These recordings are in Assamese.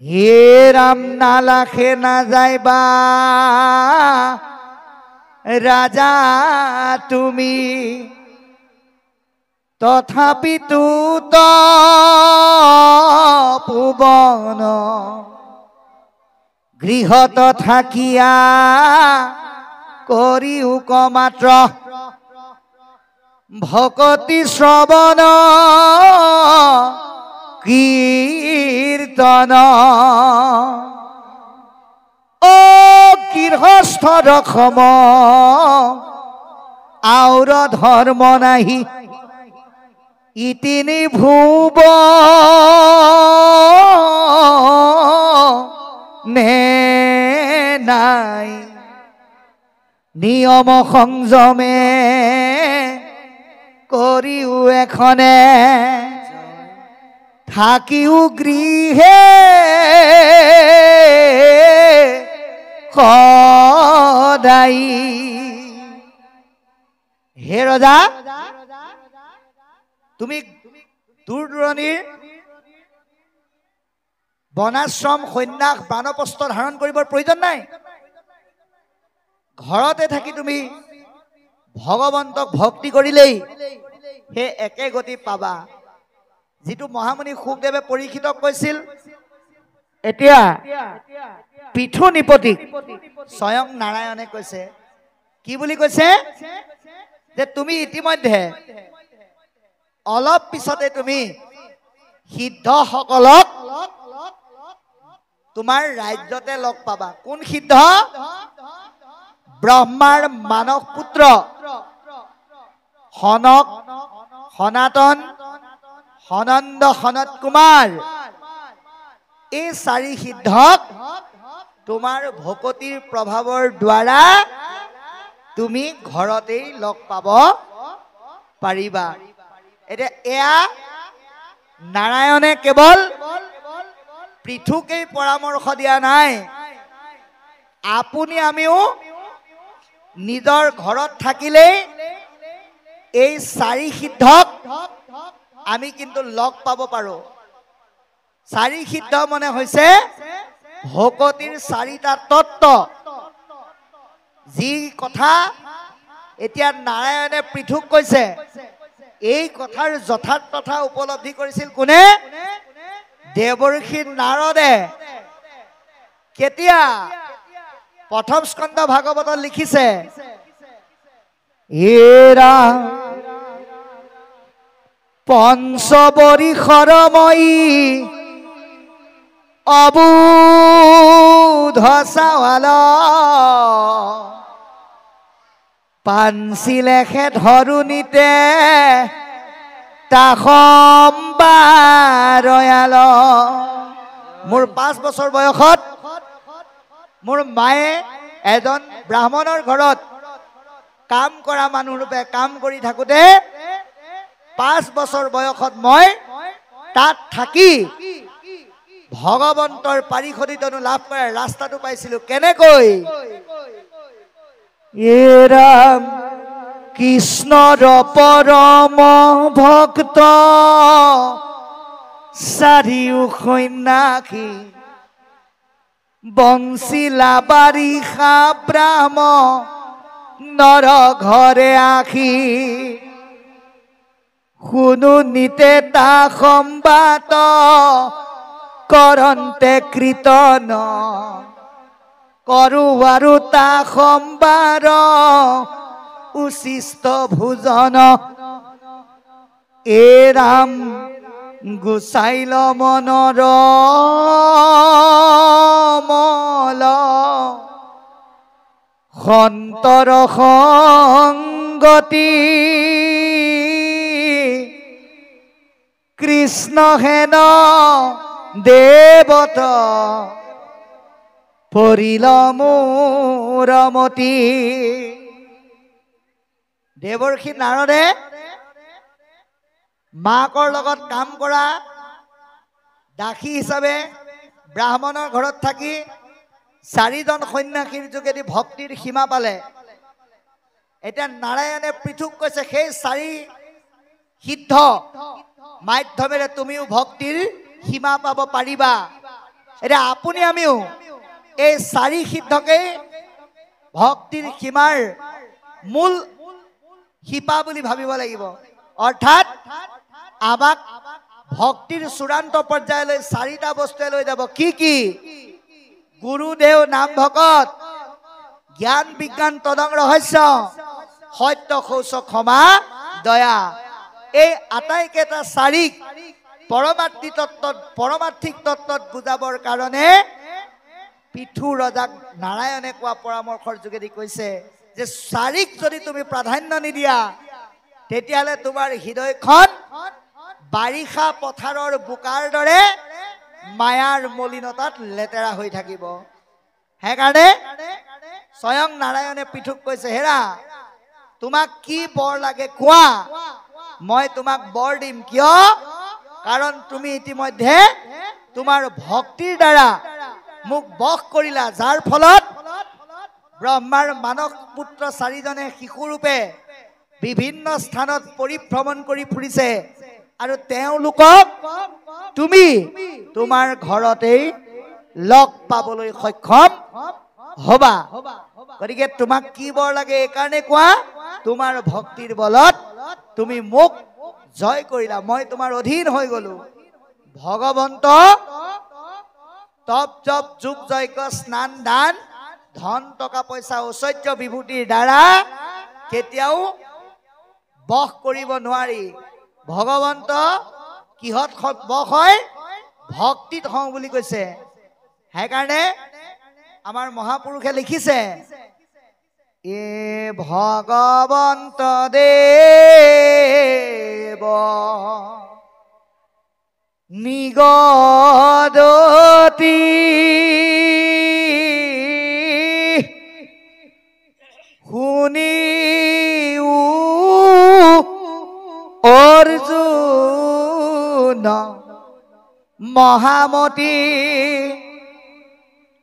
হে রাম নালাখে না যাইবা রাজা তুমি তথাপি তুত পুবন গৃহত থাকিয়া করি উকমাত্র ভকতি শ্রবণ কীর্তন ও গৃহস্থ রকম আউর ধর্ম নাহি ইতিনি ভুব নে নাই নিয়ম সংযমে করিও এখনে থাকিও গৃহে সদাই। হে ৰজা তুমি দূৰ দূৰণিৰ বনাশ্ৰম সন্ন্যাস বানপ্ৰস্থ ধাৰণ কৰিবৰ প্ৰয়োজন নাই। ঘৰতে থাকি তুমি ভগৱন্তক ভক্তি কৰিলেই সেই একে গতি পাবা যিটো মহামুনি শুকদেৱে পৰীক্ষিতক কৈছিল। এতিয়া পিঠু নিপতিক স্বয়ং নাৰায়ণে কৈছে, কি বুলি কৈছে যে তুমি ইতিমধ্যে অলপ পিছতে তুমি সিদ্ধসকলক তোমাৰ ৰাজ্যতে লগ পাবা। কোন সিদ্ধ? ব্ৰহ্মাৰ মানস পুত্ৰ সনক, সনাতন, সনন্দ, সনত কুমাৰ, এই চাৰি সিদ্ধক তোমাৰ ভকতিৰ প্ৰভাৱৰ দ্বাৰা তুমি ঘৰতেই লগ পাব পাৰিবা। এতিয়া এয়া নাৰায়ণে কেৱল পৃথুকেই পৰামৰ্শ দিয়া নাই, আপুনি আমিও নিজৰ ঘৰত থাকিলেই এই চাৰি সিদ্ধক আমি কিন্তু লগ পাব পাৰো। চাৰি সিদ্ধ মানে হৈছে ভকতিৰ চাৰিটা তত্ত্ব, যি কথা এতিয়া নাৰায়ণে পৃথুক কৈছে, এই কথাৰ যথাৰ্থতা উপলব্ধি কৰিছিল কোনে? দেৱৰ্ষি নাৰদে। কেতিয়া? প্ৰথম স্কন্ধ ভাগৱতত লিখিছে, এৰা পঞ্চবৰিষৰময়ী অবুধ চাৱাল পাঞ্চিলেখে ধৰুণীতে তাসম্বাৰয়াল। মোৰ 5 বছৰ বয়সত মোৰ মায়ে এজন ব্ৰাহ্মণৰ ঘৰত কাম কৰা মানুহ ৰূপে কাম কৰি থাকোঁতে 5 বছৰ বয়সত মই তাত থাকি ভগৱন্তৰ পাৰিষদিতনো লাভ কৰাৰ ৰাস্তাটো পাইছিলো। কেনেকৈ? এ ৰাম কৃষ্ণৰ পৰম ভক্ত চাৰিও সন্যাসী বংশীলা বাৰিষা ব্ৰাহ্ম নৰ ঘৰে আখি শুনো নিতে তা সম্বাত কৰন্তে কীৰ্তন কৰো আৰু তা সম্বাৰ উচিষ্ট ভোজন। এ ৰাম গুচাইল মনৰ মল সন্তৰ সংগতি কৃষ্ণ হেন দেৱত পৰিল মোৰ মতি। দেৱৰ্ষি নাৰদে মাকৰ লগত কাম কৰা দাসী হিচাপে ব্ৰাহ্মণৰ ঘৰত থাকি 4জন সন্যাসীৰ যোগেদি ভক্তিৰ সীমা পালে। এতিয়া নাৰায়ণে পৃথুক কৈছে, সেই 4 সিদ্ধ মাধ্যমেৰে তুমিও ভক্তিৰ সীমা পাব পাৰিবা এটা আপুনি আমিও এই চাৰি সিদ্ধকে ভক্তিৰ সীমাৰ মূল শিপা বুলি ভাবিব লাগিব অৰ্থাৎ আমাক ভক্তিৰ চূড়ান্ত পৰ্যায়লৈ চাৰিটা বস্তুৱে লৈ যাব কি গুৰুদেৱ নাম ভকত জ্ঞান বিজ্ঞান তদং ৰহস্য সত্য শৌচ ক্ষমা দয়া এই আটাইকেইটা চাৰিক পৰমাৰ্থিক তত্ত্বত বুজাবৰ কাৰণে পিঠু ৰজাক নাৰায়ণে কোৱা পৰামৰ্শৰ যোগেদি কৈছে যে চাৰিক যদি তুমি প্ৰাধান্য নিদিয়া তেতিয়াহ'লে তোমাৰ হৃদয়খন বাৰিষা পথাৰৰ বোকাৰ দৰে মায়াৰ মলিনতাত লেতেৰা হৈ থাকিব সেইকাৰণে স্বয়ং নাৰায়ণে পিঠুক কৈছে হেৰা তোমাক কি বৰ লাগে কোৱা মই তোমাক বৰ দিম কিয় কাৰণ তুমি ইতিমধ্যে তোমাৰ ভক্তিৰ দ্বাৰা মোক বশ কৰিলা যাৰ ফলত ব্ৰহ্মাৰ মানস পুত্ৰ চাৰিজনে শিশুৰূপে বিভিন্ন স্থানত পৰিভ্ৰমণ কৰি ফুৰিছে আৰু তেওঁলোকক তুমি তোমাৰ ঘৰতেই লগ পাবলৈ সক্ষম হবা গতিকে তোমাক কি বৰ লাগে এইকাৰণে কোৱা তোমাৰ ভক্তিৰ বলত তুমি মোক জয় কৰিলা মই তোমাৰ অধীন হৈ গলো ভগৱন্ত তপ জপ যোগ যজ্ঞ স্নান দান ধন টকা পইচা ঐশ্বৰ্য বিভূতিৰ দ্বাৰা কেতিয়াও বশ কৰিব নোৱাৰি ভগৱন্ত কিহত বশ হয় ভক্তিত হওঁ বুলি কৈছে সেইকাৰণে আমাৰ মহাপুৰুষে লিখিছে এ ভগৱন্ত দেৱ নিগদতি শুনিও অৰ্জুন মহামতি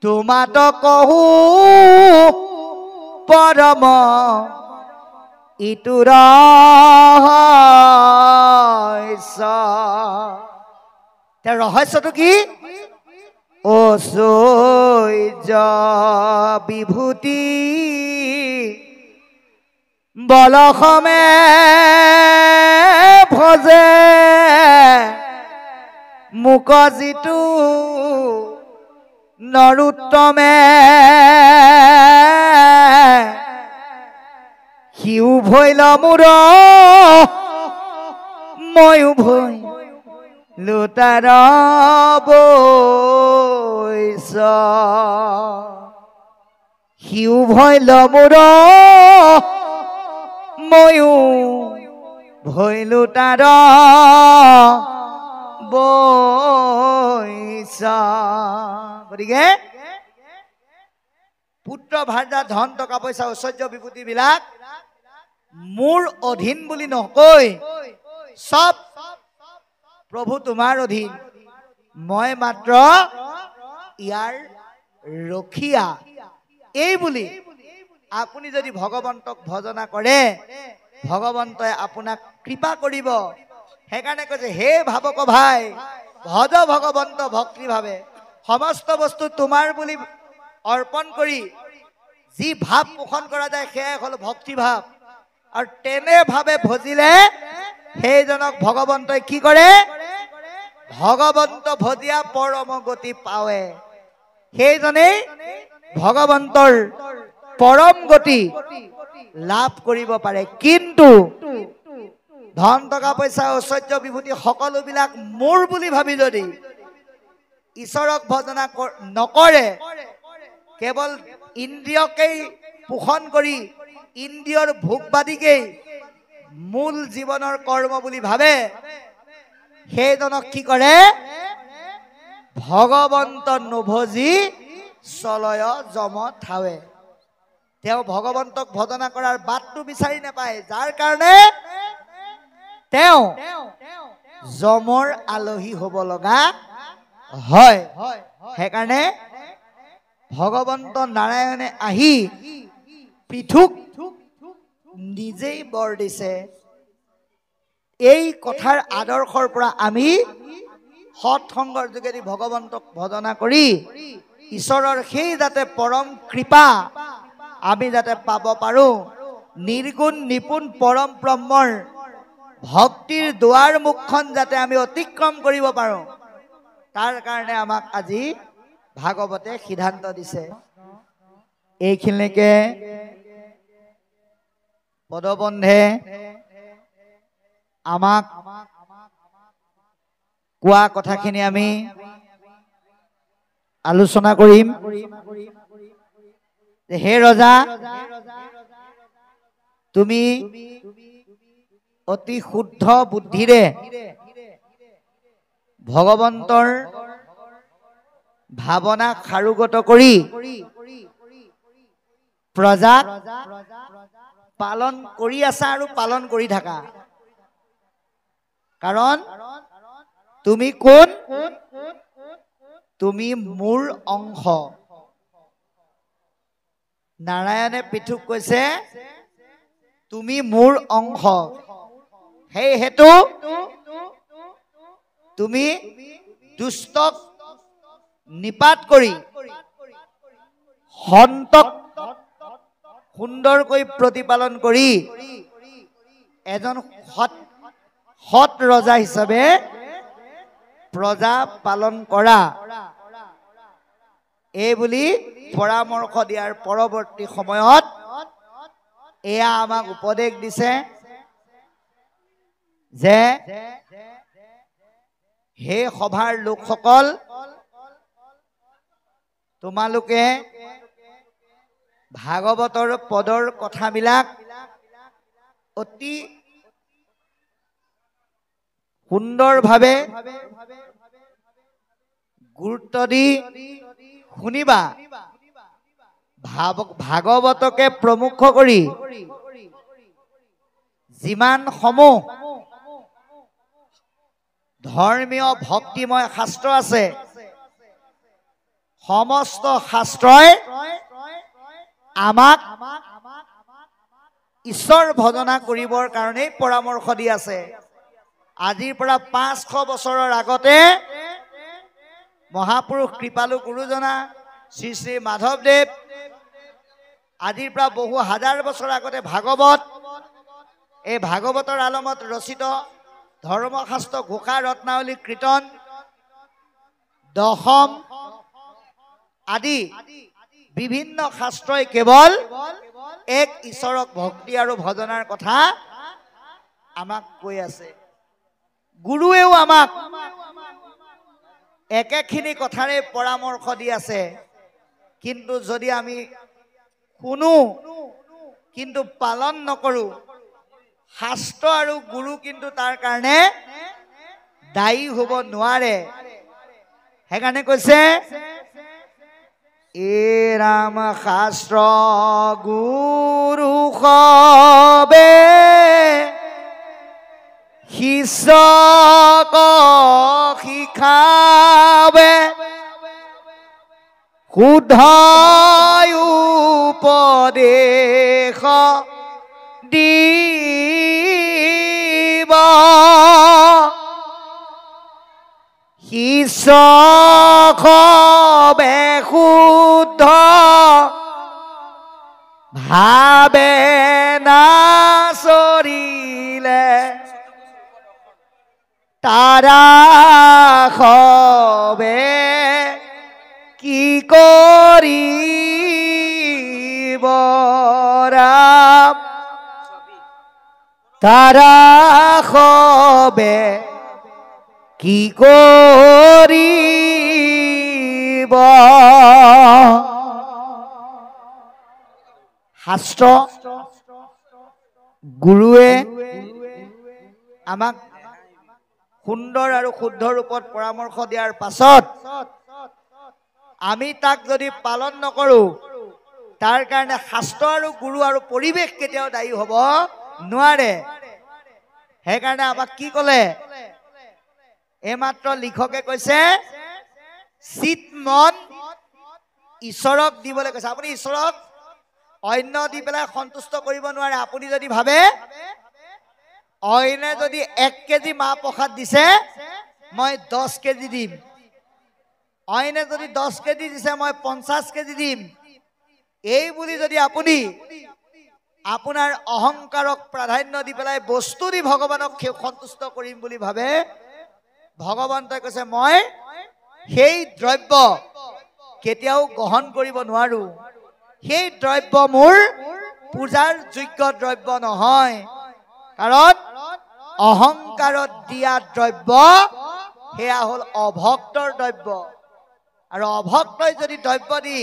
তোমাত কহু পৰম ইটো ৰহস্য তাৰ ৰহস্যটো কি ঐশ্বৰ্য বিভূতি বলসমে ভজে মুক যিটো নৰোত্তমে সিও ভৈল মোৰ ময়ো ভৈ লুটাৰ বৈছ সিও ভৈল মোৰ ময়ো ভৈ লুটাৰ বৈছ গতিকে পুত্ৰ ভাৰ্যা ধন টকা পইচা ঐশ্বৰ্য বিভূতি বিলাক মোৰ অধীন বুলি নকৈ সব প্ৰভু তোমাৰ অধীন মই মাত্ৰ ইয়াৰ ৰখিয়া এই বুলি আপুনি যদি ভগৱন্তক ভজনা কৰে ভগৱন্তই আপোনাক কৃপা কৰিব সেইকাৰণে কৈছে হে ভাবক ভাই ভজ ভগৱন্ত ভক্তি ভাবে সমস্ত বস্তু তোমাৰ বুলি অৰ্পণ কৰি যি ভাৱ পোষণ কৰা যায় সেয়াই হ'ল ভক্তি ভাৱ আৰু তেনে ভাৱে ভজিলে সেইজনক ভগৱন্তই কি কৰে ভগৱন্ত ভজিয়া পৰম গতি পাৱে সেইজনেই ভগৱন্তৰ পৰম গতি লাভ কৰিব পাৰে কিন্তু ধন টকা পইচা ঐশ্বৰ্য বিভূতি সকলোবিলাক মোৰ বুলি ভাবি যদি ঈশ্বৰক ভজনা নকৰে কেৱল ইন্দ্ৰিয়কেই পোষণ কৰি ইন্দ্ৰিয়ৰ ভোগবাদীকেই মূল জীৱনৰ কৰ্ম বুলি ভাবে সেইজনক কি কৰে ভগৱন্ত নভজি চলয় যম থাৱে তেওঁ ভগৱন্তক ভজনা কৰাৰ বাটটো বিচাৰি নাপায় যাৰ কাৰণে তেওঁ যমৰ আলহী হ'ব লগা হয় সেইকাৰণে ভগৱন্ত নাৰায়ণে আহি পিঠুক নিজেই বৰ দিছে এই কথাৰ আদৰ্শৰ পৰা আমি সৎসংগৰ যোগেদি ভগৱন্তক ভজনা কৰি ঈশ্বৰৰ সেই যাতে পৰম কৃপা আমি যাতে পাব পাৰোঁ, নিৰ্গুণ নিপুণ পৰম ব্ৰহ্মৰ ভক্তিৰ দুৱাৰ মুখখন যাতে আমি অতিক্ৰম কৰিব পাৰোঁ, তাৰ কাৰণে আমাক আজি ভাগৱতে সিদ্ধান্ত দিছে। এইখিনিকে পদবন্ধে আমাক কোৱা কথাখিনি আমি আলোচনা কৰিম। হে ৰজা, তুমি অতি শুদ্ধ বুদ্ধিৰে ভগৱন্তৰ ভাৱনা সাৰোগত কৰি প্ৰজাক পালন কৰি আছা আৰু পালন কৰি থাকা। কাৰণ তুমি কোন? তুমি মোৰ অংশ। নাৰায়ণে পৃথক কৈছে তুমি মোৰ অংশ। সেই হেতু তুমি দুষ্টক নিপাত কৰি সন্তক সুন্দৰকৈ প্ৰতিপালন কৰি এজন সৎ ৰজা হিচাপে প্ৰজা পালন কৰা, এই বুলি পৰামৰ্শ দিয়াৰ পৰৱৰ্তী সময়ত এয়া আমাক উপদেশ দিছে যে হে সভাৰ লোকসকল, তোমালোকে ভাগৱতৰ পদৰ কথাবিলাক অতি সুন্দৰভাৱে গুৰুত্ব দি শুনিবা। ভাগৱতকে প্ৰমুখ কৰি যিমান সমূহ ধৰ্মীয় ভক্তিময় শাস্ত্ৰ আছে, সমস্ত শাস্ত্ৰই আমাক ঈশ্বৰ ভজনা কৰিবৰ কাৰণেই পৰামৰ্শ দি আছে। আজিৰ পৰা 500 বছৰৰ আগতে মহাপুৰুষ কৃপালু গুৰুজনা শ্ৰী শ্ৰী মাধৱদেৱ, আজিৰ পৰা বহু হাজাৰ বছৰ আগতে ভাগৱত, এই ভাগৱতৰ আলমত ৰচিত ধৰ্মশাস্ত্ৰ, ঘোষা, ৰত্নাৱলী, কীৰ্তন, দশম আদি বিভিন্ন শাস্ত্ৰই কেৱল এক ঈশ্বৰক ভক্তি আৰু ভজনাৰ কথা আমাক কৈ আছে। গুৰুৱেও আমাক একেখিনি কথাৰে পৰামৰ্শ দি আছে। কিন্তু যদি আমি শুনো কিন্তু পালন নকৰোঁ, শাস্ত্ৰ আৰু গুৰু কিন্তু তাৰ কাৰণে দায়ী হ'ব নোৱাৰে। সেইকাৰণে কৈছে এ ৰাম শাস্ত্ৰ গুৰু সবে শিষ্যক শিকাবে, শুদ্ধ উপদেশ দিব, শিষ্যক সবে শুদ্ধ ভাবে নাচৰিলে, তাৰা সবে কি কৰিব ৰাম, তাৰা সবে কি কৰিব। শাস্ত্ৰ গুৰুৱে আমাক সুন্দৰ আৰু শুদ্ধ ৰূপত পৰামৰ্শ দিয়াৰ পাছত আমি তাক যদি পালন নকৰোঁ, তাৰ কাৰণে শাস্ত্ৰ আৰু গুৰু আৰু পৰিৱেশ কেতিয়াও দায়ী হ'ব নোৱাৰে। সেইকাৰণে আমাক কি ক'লে? এইমাত্ৰ লিখকে কৈছে চিত মন ঈশ্বৰক দিবলৈ কৈছে। আপুনি ঈশ্বৰক অন্য দি পেলাই সন্তুষ্ট কৰিব নোৱাৰে। আপুনি যদি ভাবে অইনে যদি 1 কেজি মাহ প্ৰসাদ দিছে মই 10 কেজি দিম, অইনে যদি 10 কেজি দিছে মই 50 কেজি দিম, এই বুলি যদি আপুনি আপোনাৰ অহংকাৰক প্ৰাধান্য দি পেলাই বস্তু দি ভগৱানক সন্তুষ্ট কৰিম বুলি ভাবে, ভগৱন্তই কৈছে মই সেই দ্ৰব্য কেতিয়াও গ্ৰহণ কৰিব নোৱাৰো। সেই দ্ৰব্য মোৰ পূজাৰ যোগ্য দ্ৰব্য নহয়, কাৰণ অহংকাৰত দিয়া দ্ৰব্য সেয়া হ'ল অভক্তৰ দ্ৰব্য। আৰু অভক্তই যদি দ্ৰব্য দি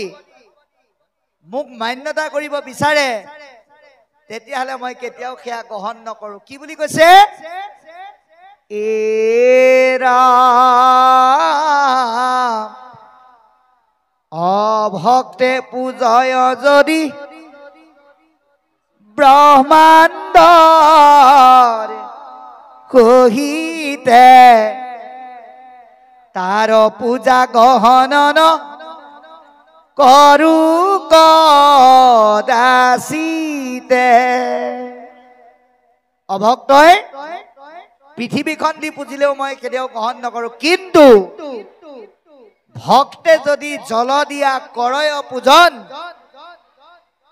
মোক মান্যতা কৰিব বিচাৰে, তেতিয়াহ'লে মই কেতিয়াও সেয়া গ্ৰহণ নকৰো। কি বুলি কৈছে? এৰা অভক্তে পূজয় যদি ব্ৰহ্মাণ্ড কহিতে, তাৰ পূজা গহনন কৰু কদাচিতে। অভক্তই পৃথিৱীখন দি পুজিলেও মই কেতিয়াও গ্ৰহণ নকৰো, কিন্তু ভক্তে যদি জল দিয়া কৰয় পূজন,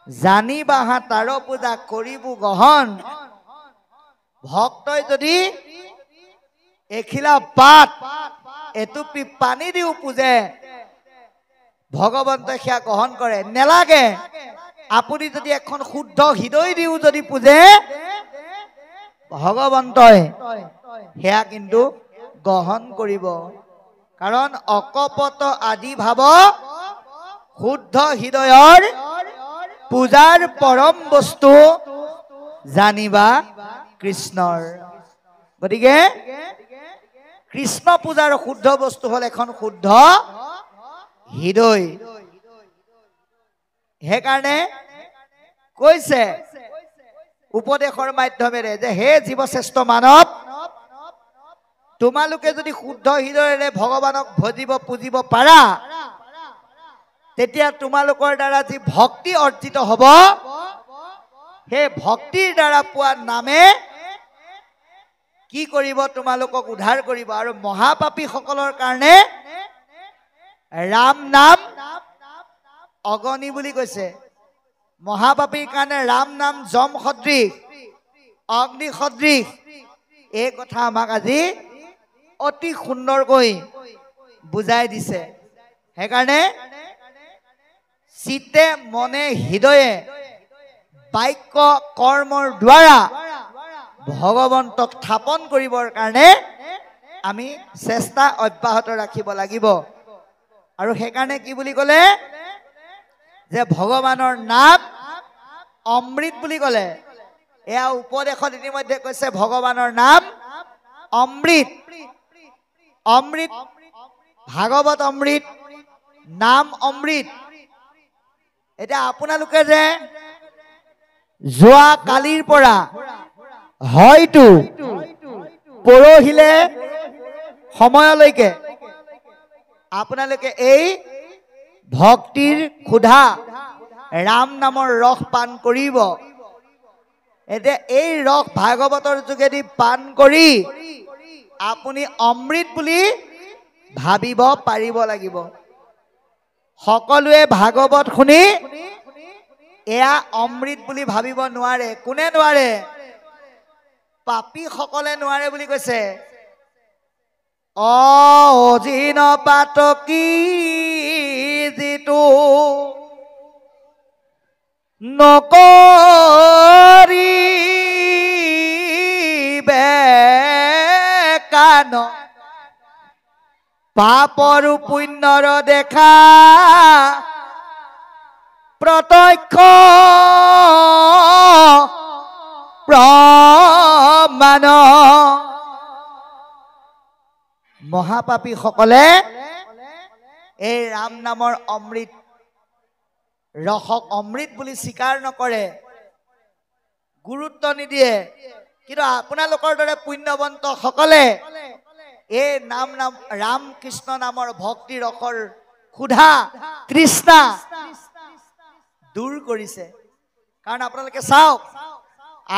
জানিবাহা তাৰ পূজা কৰিব গ্ৰহণ। ভক্তই যদি এখিলা পাত এটুপি পানী দিও পূজে, ভগৱন্তই সেয়া গ্ৰহণ কৰে। নেলাগে আপুনি যদি এখন শুদ্ধ হৃদয় দিও যদি পূজে, ভগৱন্তই সেয়া কিন্তু গ্ৰহণ কৰিব। কাৰণ অকপট আদি ভাৱ শুদ্ধ হৃদয়ৰ পূজাৰ পৰম বস্তু জানিবা কৃষ্ণৰ। গতিকে কৃষ্ণ পূজাৰ শুদ্ধ বস্তু হ'ল এখন শুদ্ধ হৃদয়। সেইকাৰণে কৈছে উপদেশৰ মাধ্যমেৰে যে হে জীৱশ্ৰেষ্ঠ মানৱ, তোমালোকে যদি শুদ্ধ হৃদয়েৰে ভগৱানক ভজিব পুজিব পাৰা, তেতিয়া তোমালোকৰ দ্বাৰা যি ভক্তি অৰ্জিত হ'ব, সেই ভক্তিৰ দ্বাৰা পোৱা নামে কি কৰিব? তোমালোকক উদ্ধাৰ কৰিব। আৰু মহাপাপী সকলৰ কাৰণে ৰাম নাম অগণি বুলি কৈছে। মহাপাপীৰ কাৰণে ৰাম নাম যম সদৃশ, অগ্নি সদৃশ। এই কথা আমাক আজি অতি সুন্দৰকৈ বুজাই দিছে। সেইকাৰণে চিত্তে মনে হৃদয়ে বাক্য কৰ্মৰ দ্বাৰা ভগৱন্তক স্থাপন কৰিবৰ কাৰণে আমি চেষ্টা অব্যাহত ৰাখিব লাগিব। আৰু সেইকাৰণে কি বুলি ক'লে? যে ভগৱানৰ নাম অমৃত বুলি ক'লে। এয়া উপদেশত ইতিমধ্যে কৈছে ভগৱানৰ নাম অমৃত। অমৃত, ভাগৱত অমৃত, নাম অমৃত। এতিয়া আপোনালোকে যে যোৱা কালিৰ পৰা হয়তো পৰহিলে সময়লৈকে আপোনালোকে এই ভক্তিৰ ক্ষুধা ৰাম নামৰ ৰস পান কৰিব। এতিয়া এই ৰস ভাগৱতৰ যোগেদি পান কৰি আপুনি অমৃত বুলি ভাবিব পাৰিব লাগিব। সকলোৱে ভাগৱত শুনি এয়া অমৃত বুলি ভাবিব নোৱাৰে। কোনে নোৱাৰে? পাপী সকলে নোৱাৰে বুলি কৈছে। অজিন পাতকী যিটো নকৰিবে কান, পাপৰু পুণ্যৰ দেখা প্ৰত্যক্ষ প্ৰমাণ। মহাপাপী সকলে এই ৰাম নামৰ অমৃত ৰসক অমৃত বুলি স্বীকাৰ নকৰে, গুৰুত্ব নিদিয়ে। কিন্তু আপোনালোকৰ দৰে পুণ্যৱন্ত সকলে এই নাম ৰাম কৃষ্ণ নামৰ ভক্তি ৰসৰ ক্ষুধা তৃষ্ণা দূৰ কৰিছে। কাৰণ আপোনালোকে চাওক,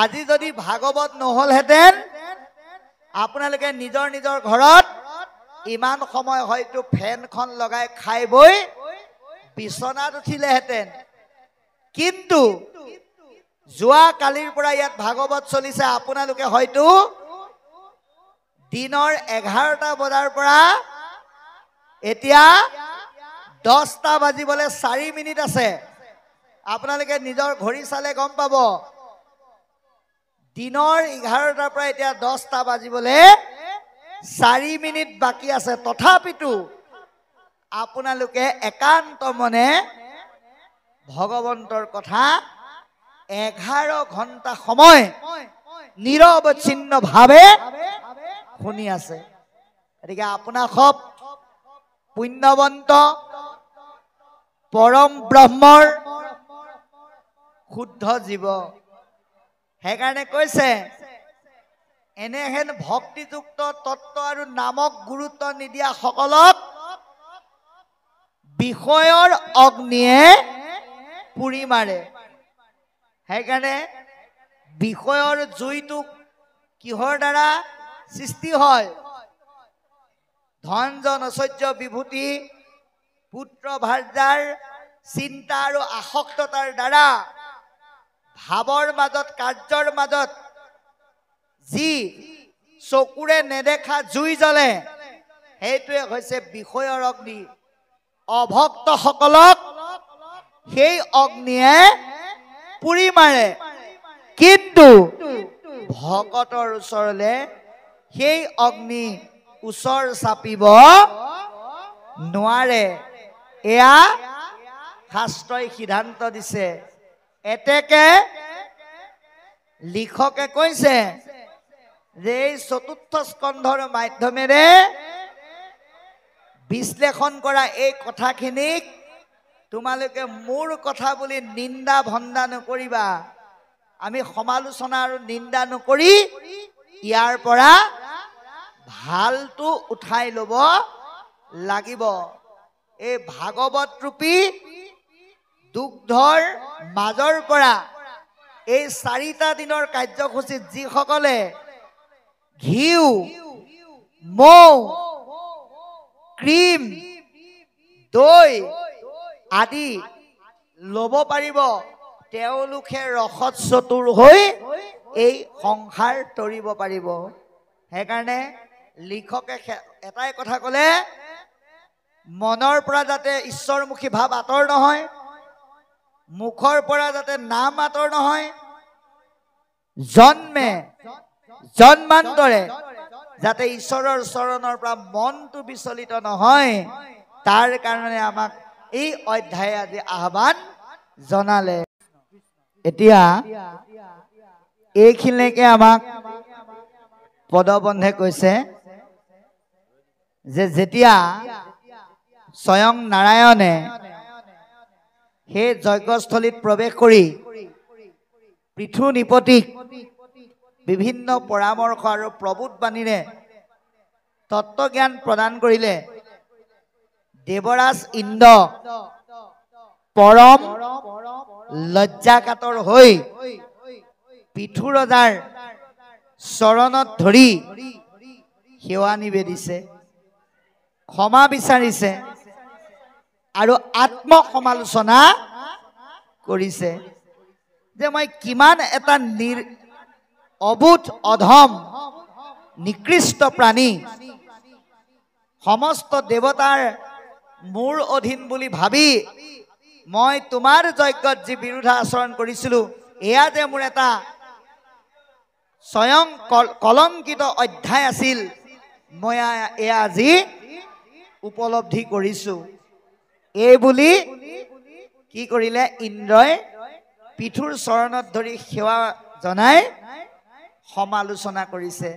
আজি যদি ভাগৱত নহলহেঁতেন আপোনালোকে নিজৰ নিজৰ ঘৰত ইমান সময় হয়তো ফেনখন লগাই খাই বৈ বিছনাত উঠিলেহেঁতেন। কিন্তু যোৱা কালিৰ পৰা ইয়াত ভাগৱত চলিছে। আপোনালোকে হয়তো দিনৰ 11টা বজাৰ পৰা এতিয়া 10টা বাজিবলৈ 4 মিনিট আছে। আপোনালোকে নিজৰ ঘড়ী চালে গম পাব। দিনৰ 11টাৰ পৰা এতিয়া 10টা বাজিবলৈ 4 মিনিট বাকী আছে। তথাপিতো আপোনালোকে একান্ত মনে ভগৱন্তৰ কথা 11 ঘণ্টা সময় নিৰৱচ্ছিন্নভাৱে শুনি আছে। গতিকে আপোনাক সব পুণ্যৱন্ত পৰম ব্ৰহ্মৰ শুদ্ধ জীৱ। সেইকাৰণে কৈছে এনেহেন ভক্তিযুক্ত তত্ত্ব আৰু নামক গুৰুত্ব নিদিয়া সকলক বিষয়ৰ অগ্নিয়ে পুৰি মাৰে। সেইকাৰণে বিষয়ৰ জুইটো কিহৰ দ্বাৰা সৃষ্টি হয়? ধন জন ঐশ্বৰ্য বিভূতি পুত্ৰ ভাৰ্যাৰ চিন্তা আৰু আসক্ততাৰ দ্বাৰা ভাৱৰ মাজত কাৰ্যৰ মাজত যি চকুৰে নেদেখা জুই জ্বলে সেইটোৱে হৈছে বিষয়ৰ অগ্নি। অভক্ত সকলক সেই অগ্নিয়ে পুৰি মাৰে। কিন্তু ভকতৰ ওচৰলে সেই অগ্নি ওচৰ চাপিব নোৱাৰে। এয়া শাস্ত্ৰই সিদ্ধান্ত দিছে। এতেকে লিখকে কৈছে যে এই চতুৰ্থ স্কন্ধৰ মাধ্যমেৰে বিশ্লেষণ কৰা এই কথাখিনিক তোমালোকে মোৰ কথা বুলি নিন্দা ভণ্ডা নকৰিবা। আমি সমালোচনা আৰু নিন্দা নকৰি ইয়াৰ পৰা ভালটো উঠাই ল'ব লাগিব। এই ভাগৱত ৰূপী দুগ্ধৰ মাজৰ পৰা এই 4টা দিনৰ কাৰ্যসূচীত যিসকলে ঘিউ মৌ ক্ৰীম দৈ আদি ল'ব পাৰিব তেওঁলোকে ৰসত চতুৰ হৈ এই সংসাৰ তৰিব পাৰিব। সেইকাৰণে লিখকে এটাই কথা ক'লে, মনৰ পৰা যাতে ঈশ্বৰমুখী ভাৱ আঁতৰ নহয়, মুখৰ পৰা যাতে নাম আঁতৰ নহয়, জন্মে জন্মান্তৰে যাতে ঈশ্বৰৰ চৰণৰ পৰা মনটো বিচলিত নহয়, তাৰ কাৰণে আমাক এই অধ্যায় আজি আহ্বান জনালে। এতিয়া এইখিনিলৈকে আমাক পদবন্ধে কৈছে যে যেতিয়া স্বয়ং নাৰায়ণে সেই যজ্ঞস্থলীত প্ৰৱেশ কৰি পৃথু নিপতিক বিভিন্ন পৰামৰ্শ আৰু প্ৰবোধ বাণীৰে তত্ত্বজ্ঞান প্ৰদান কৰিলে, দেৱৰাজ ইন্দ্ৰ পৰম লজ্জাকাতৰ হৈ পৃথু ৰজাৰ চৰণত ধৰি সেৱা নিবেদিছে, ক্ষমা বিচাৰিছে আৰু আত্মসমালোচনা কৰিছে যে মই কিমান এটা অবুধ অধম নিকৃষ্ট প্ৰাণী, সমস্ত দেৱতাৰ মোৰ অধীন বুলি ভাবি মই তোমাৰ যজ্ঞত যি বিৰোধা আচৰণ কৰিছিলোঁ, এয়া যে মোৰ এটা স্বয়ং কলংকিত অধ্যায় আছিল, মই এয়া আজি উপলব্ধি কৰিছোঁ। এই বুলি কি কৰিলে? ইন্দ্ৰই পৃথুৰ চৰণত ধৰি সেৱা জনাই সমালোচনা কৰিছে।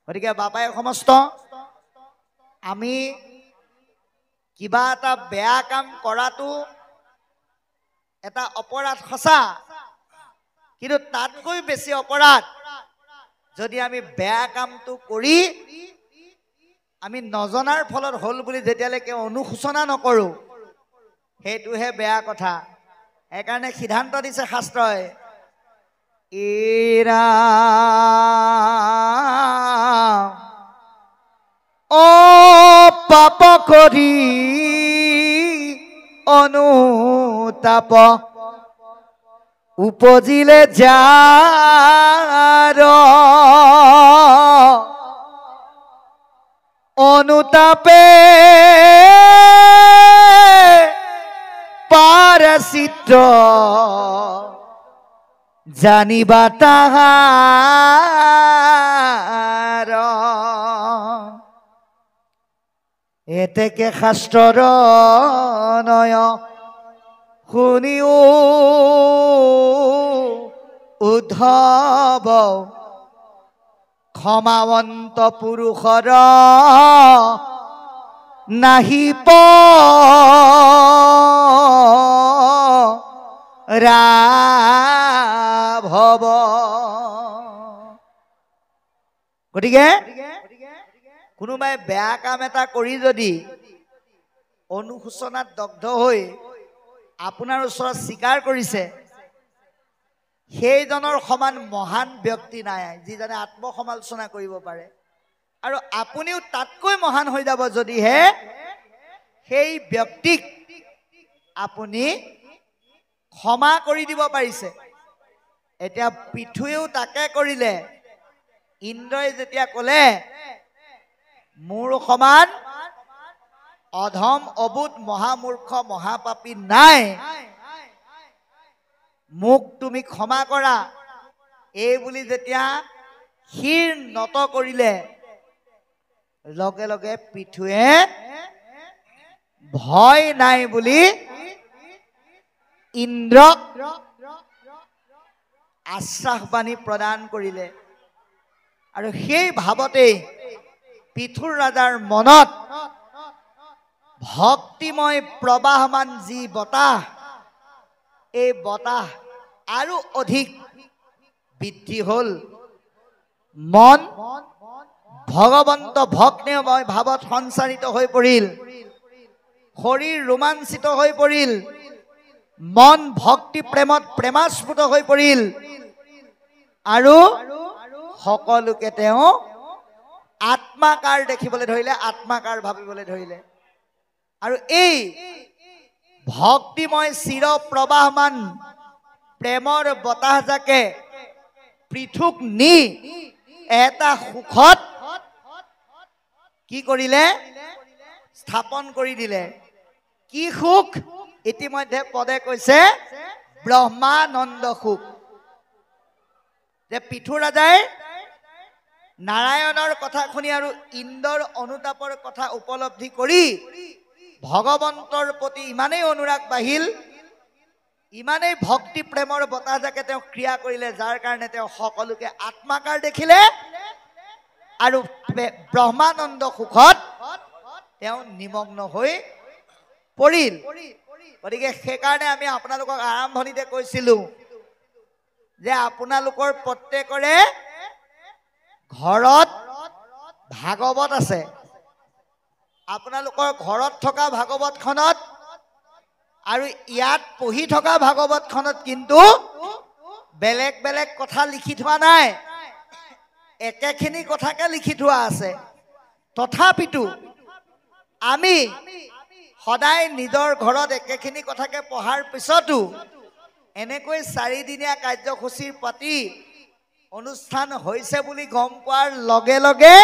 গতিকে বাপাই সমস্ত আমি কিবা এটা বেয়া কাম কৰাটো এটা অপৰাধ সঁচা, কিন্তু তাতকৈ বেছি অপৰাধ যদি আমি বেয়া কামটো কৰি আমি নজনাৰ ফলত হ'ল বুলি যেতিয়ালৈকে অনুশোচনা নকৰোঁ, সেইটোহে বেয়া কথা। সেইকাৰণে সিদ্ধান্ত দিছে শাস্ত্ৰই, এৰা অ পাপ কৰি অনুতাপ উপজিলে যাৰ অনুতাপে পাৰচিত্ৰ জানিবা তাহাৰ এতেকে শাস্ত্ৰৰ নয় শুনিও উদ্ধৱ ক্ষমাৱন্ত পুৰুষৰ নাহি ৰাভৱ গতিকে কোনোবাই বেয়া কাম এটা কৰি যদি অনুশোচনাত দগ্ধ হৈ আপোনাৰ ওচৰত স্বীকাৰ কৰিছে সেইজনৰ সমান মহান ব্যক্তি নাই যিজনে আত্মসমালোচনা কৰিব পাৰে আৰু আপুনিও তাতকৈ মহান হৈ যাব যদিহে সেই ব্যক্তিক আপুনি ক্ষমা কৰি দিব পাৰিছে এতিয়া পিঠুৱেও তাকে কৰিলে ইন্দ্ৰই যেতিয়া ক'লে মোৰ সমান অধম অবুধ মহামূৰ্খ মহাপাপী নাই মোক তুমি ক্ষমা কৰা এই বুলি যেতিয়া শিৰ নত কৰিলে লগে লগে পিঠুৱে ভয় নাই বুলি ইন্দ্ৰক আশ্বাসবাণী প্ৰদান কৰিলে আৰু সেই ভাৱতেই পিঠুৰ ৰাজাৰ মনত ভক্তিময় প্ৰবাহমান যি বতাহ এই বতাহ আৰু অধিক বৃদ্ধি হ'ল মন ভগৱন্ত ভগ্নেময় ভাৱত সঞ্চাৰিত হৈ পৰিল শৰীৰ ৰোমাঞ্চিত হৈ পৰিল মন ভক্তি প্ৰেমত প্ৰেমাস্ফুট হৈ পৰিল আৰু সকলোকে তেওঁ আত্মাকাৰ দেখিবলৈ ধৰিলে আত্মাকাৰ ভাবিবলৈ ধৰিলে আৰু এই ভক্তিময় চিৰ প্ৰবাহমান প্ৰেমৰ বতাহজাকে পৃথুক নি এটা সুখত কি কৰিলে স্থাপন কৰি দিলে কি সুখ ইতিমধ্যে পদে কৈছে ব্ৰহ্মানন্দ সুখ যে পিঠু ৰাজাই নাৰায়ণৰ কথা শুনি আৰু ইন্দ্ৰৰ অনুতাপৰ কথা উপলব্ধি কৰি ভগৱন্তৰ প্ৰতি ইমানেই অনুৰাগ বাঢ়িল ইমানেই ভক্তি প্ৰেমৰ বতাহজাকে তেওঁ ক্ৰিয়া কৰিলে যাৰ কাৰণে তেওঁ সকলোকে আত্মাকাৰ দেখিলে আৰু ব্ৰহ্মানন্দ সুখত তেওঁ নিমগ্ন হৈ পৰিল গতিকে সেইকাৰণে আমি আপোনালোকক আৰম্ভণিতে কৈছিলোঁ যে আপোনালোকৰ প্ৰত্যেকৰে ঘৰত ভাগৱত আছে আপোনালোকৰ ঘৰত থকা ভাগৱতখনত আৰু ইয়াত পঢ়ি থকা ভাগৱতখনত কিন্তু বেলেগ বেলেগ কথা লিখি থোৱা নাই একেখিনি কথাকে লিখি থোৱা আছে তথাপিতো আমি সদায় নিজৰ ঘৰত একেখিনি কথাকে পঢ়াৰ পিছতো এনেকৈ 4 দিনীয়া কাৰ্যসূচীৰ পাতি অনুষ্ঠান হৈছে বুলি গম পোৱাৰ লগে লগে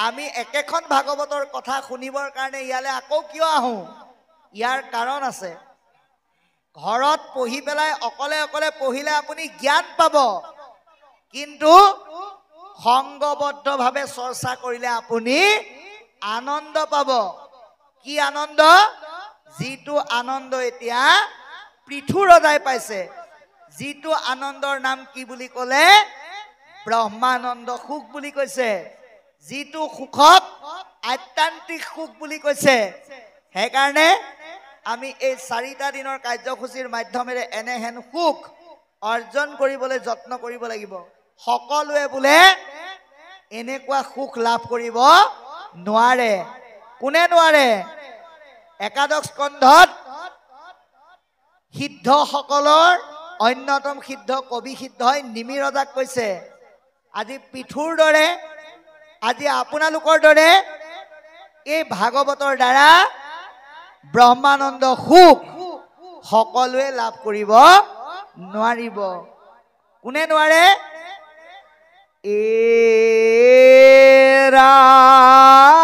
আমি একেখন ভাগৱতৰ কথা শুনিবৰ কাৰণে ইয়ালৈ আকৌ কিয় আহোঁ ইয়াৰ কাৰণ আছে ঘৰত পঢ়ি পেলাই অকলে অকলে পঢ়িলে আপুনি জ্ঞান পাব কিন্তু সংগবদ্ধভাৱে চৰ্চা কৰিলে আপুনি আনন্দ পাব কি আনন্দ যিটো আনন্দ এতিয়া পৃথু ৰজাই পাইছে যিটো আনন্দৰ নাম কি বুলি ক'লে ব্ৰহ্মানন্দ সুখ বুলি কৈছে যিটো সুখক আত্যান্তিক সুখ বুলি কৈছে সেইকাৰণে আমি এই 4টা দিনৰ কাৰ্যসূচীৰ মাধ্যমেৰে এনেহেন সুখ অৰ্জন কৰিবলৈ যত্ন কৰিব লাগিব সকলোৱে বোলে এনেকুৱা সুখ লাভ কৰিব নোৱাৰে কোনে নোৱাৰে একাদশ স্কন্ধত সিদ্ধসকলৰ অন্যতম সিদ্ধ কবি সিদ্ধই নিমি ৰজাক কৈছে আজি পিঠুৰ দৰে আজি আপোনালোকৰ দৰে এই ভাগৱতৰ দ্বাৰা ব্ৰহ্মানন্দ সুখ সকলোৱে লাভ কৰিব নোৱাৰিব। কোনে নোৱাৰে? ৰাম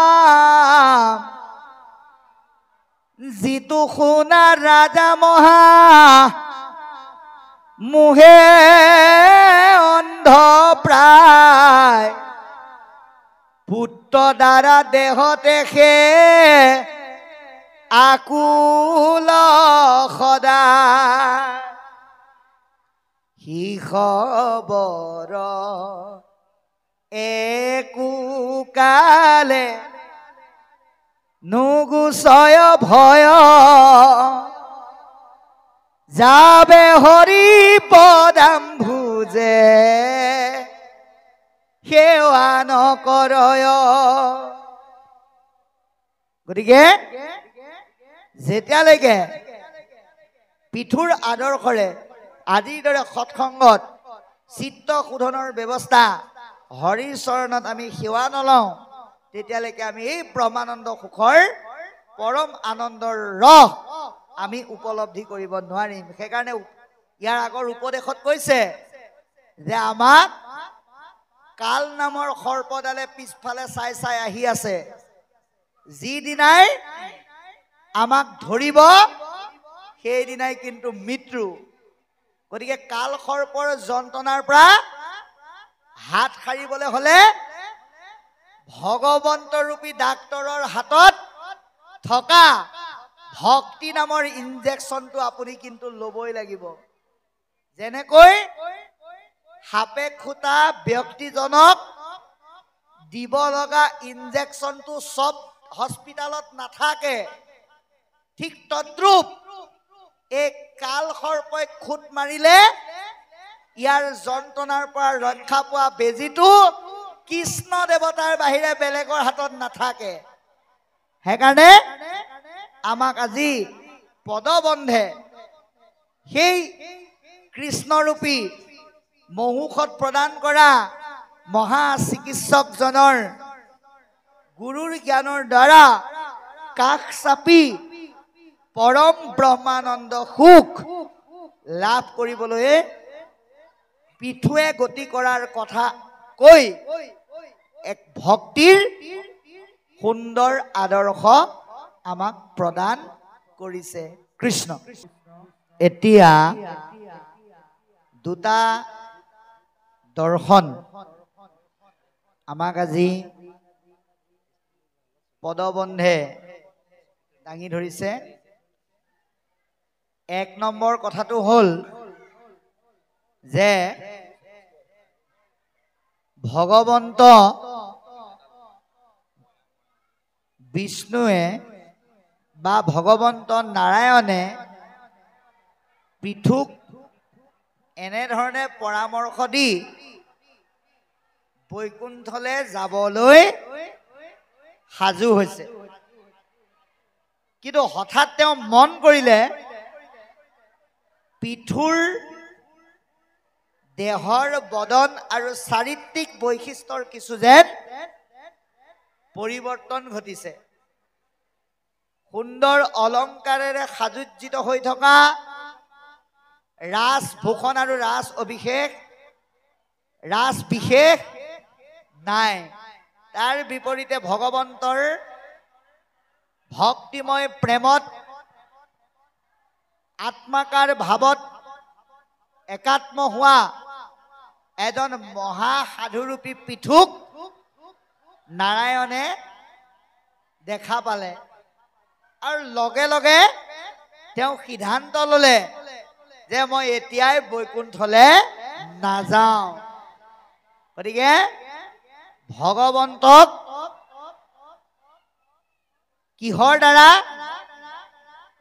যিটো শুনা ৰাজা মহা মোহে অন্ধ প্ৰায় পুত্ৰ দ্বাৰা দেহতে সে আকুল সদা সি খবৰ একো কালে নুগুচয় ভয় যাবে হৰি পদাম ভুজে সেৱা নকৰয়। গতিকে যেতিয়ালৈকে পিঠুৰ আদৰ্শৰে আজিৰ দৰে সৎসংগত চিত্ত শোধনৰ ব্যৱস্থা হৰিৰ চৰণত আমি সেৱা নলওঁ তেতিয়ালৈকে আমি এই ব্ৰহ্মানন্দ সুখৰ পৰম আনন্দৰ ৰস আমি উপলব্ধি কৰিব নোৱাৰিম। সেইকাৰণে ইয়াৰ আগৰ উপদেশত কৈছে যে আমাক কাল নামৰ সৰ্পডালে পিছফালে চাই চাই আহি আছে। যিদিনাই আমাক ধৰিব সেইদিনাই কিন্তু মৃত্যু। গতিকে কাল সৰ্পৰ যন্ত্ৰণাৰ পৰা হাত সাৰিবলৈ হলে ভগৱন্ত ৰূপী ডাক্তৰৰ হাতত থকা ভক্তি নামৰ ইনজেকশ্যনটো আপুনি কিন্তু ল'বই লাগিব। যেনেকৈ সাপে খুটা ব্যক্তিজনক দিব লগা ইনজেকশ্যনটো সব হস্পিটালত নাথাকে, ঠিক তদ্ৰূপ এই কাল সৰ্পই খুট মাৰিলে ইয়াৰ যন্ত্ৰণাৰ পৰা ৰক্ষা পোৱা বেজীটো কৃষ্ণ দেৱতাৰ বাহিৰে বেলেগৰ হাতত নাথাকে। সেইকাৰণে আমাক আজি পদবন্ধে সেই কৃষ্ণৰূপী মহৌষধ প্ৰদান কৰা মহা চিকিৎসকজনৰ গুৰুৰ জ্ঞানৰ দ্বাৰা কাষ চাপি পৰম ব্ৰহ্মানন্দ সুখ লাভ কৰিবলৈ পিঠুৱে গতি কৰাৰ কথা কৈ এক ভক্তিৰ সুন্দৰ আদৰ্শ আমাক প্ৰদান কৰিছে কৃষ্ণ। এতিয়া দুটা দৰ্শন আমাক আজি পদবন্ধে দাঙি ধৰিছে। এক নম্বৰ কথাটো হ'ল যে ভগৱন্ত বিষ্ণুৱে বা ভগৱন্ত নাৰায়ণে পৃথুক এনেধৰণে পৰামৰ্শ দি বৈকুণ্ঠলৈ যাবলৈ সাজু হৈছে। কিন্তু হঠাৎ তেওঁ মন কৰিলে পৃথুৰ দেহৰ বদন আৰু চাৰিত্ৰিক বৈশিষ্ট্যৰ কিছু যেন পৰিৱৰ্তন ঘটিছে। সুন্দৰ অলংকাৰেৰে সাজুজ্জিত হৈ থকা ৰাজভূষণ আৰু ৰাজ অভিষেক ৰাজ বিশেষ নাই। তাৰ বিপৰীতে ভগৱন্তৰ ভক্তিময় প্ৰেমত আত্মাকাৰ ভাৱত একাত্ম হোৱা এজন মহাসাধুৰূপী পৃথুক নাৰায়ণে দেখা পালে আৰু লগে লগে তেওঁ সিদ্ধান্ত ললে যে মই এতিয়াই বৈকুণ্ঠলৈ নাযাওঁ। গতিকে ভগৱন্তক কিহৰ দ্বাৰা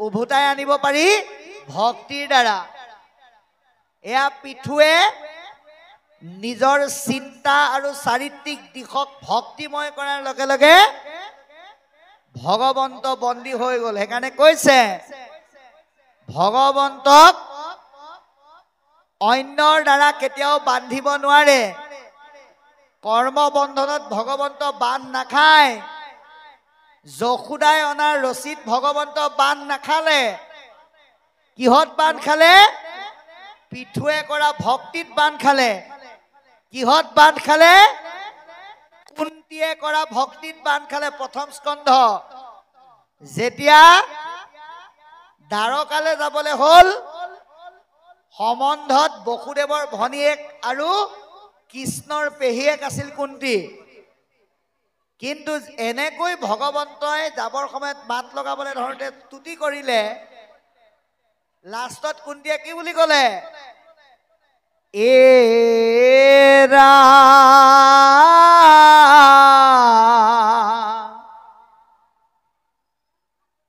উভতাই আনিব পাৰি? ভক্তিৰ দ্বাৰা। এয়া পৃথুৱে নিজৰ চিন্তা আৰু চাৰিত্ৰিক দিশক ভক্তিময় কৰাৰ লগে লগে ভগৱন্ত বন্দী হৈ গ'ল। সেইকাৰণে কৈছে ভগৱন্তক অন্যৰ দ্বাৰা কেতিয়াও বান্ধিব নোৱাৰে। কৰ্মবন্ধনত ভগৱন্ত বান নাখায় যশোদাই অনাৰ ৰচিত ভগৱন্ত বান নাখালে কিহত বান খালে পিঠুৱে কৰা ভক্তিত বান খালে কিহত বান খালে কুন্তীয়ে কৰা ভক্তিত বান খালে প্ৰথম স্কন্ধ যেতিয়া দ্বাৰকালে যাবলৈ হল সম্বন্ধত বসুদেৱৰ ভনীয়েক আৰু কৃষ্ণৰ পেহীয়েক আছিল কুন্তি কিন্তু এনেকৈ ভগৱন্তই যাবৰ সময়ত মাত লগাবলৈ ধৰোঁতে তুতি কৰিলে লাষ্টত কুন্তীয়ে কি বুলি ক'লে এৰা